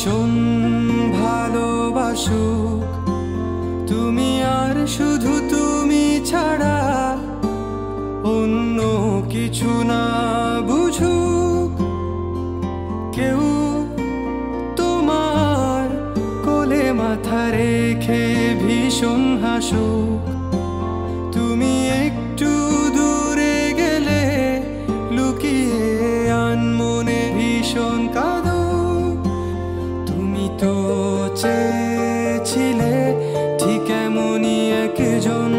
ভীষণ ভালোবাসুক তুমি, আর শুধু তুমি ছাড়া অন্য কিছু না বুঝুক কেউ, তোমার কোলে মাথা রেখে ভীষণ হাসুক। তুমি একটু দূরে গেলে লুকিয়ে আনমনে ভীষণ কাঁদুক। তুমি তো চেয়েছিলে ঠিক এমনই একজন,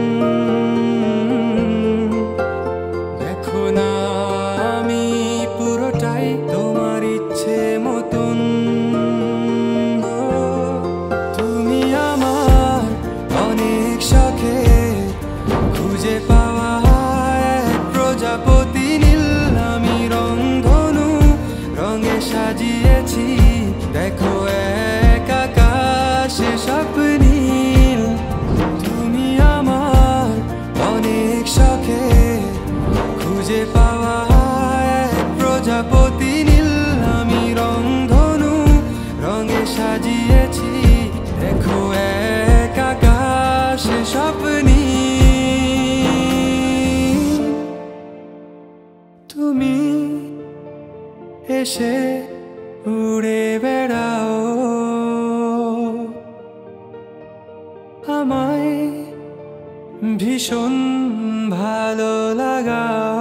দেখো না আমি পুরোটাই তোমার ইচ্ছে মতন। তুমি আমার অনেক শখে খুঁজে পাওয়া এক প্রজাপতি নীল, আমি রংধনু রঙে সাজিয়েছি, দেখো এক আকাশে স্বপ্নীল। তুমি আমার অনেক শখে খুঁজে পাওয়া এক প্রজাপতি নীল, আমি রংধনু রঙে সাজিয়েছি, দেখো এক আকাশে স্বপ্নীল। তুমি এসে উড়ে বেড়াও, আমায় ভীষণ ভালো লাগাও।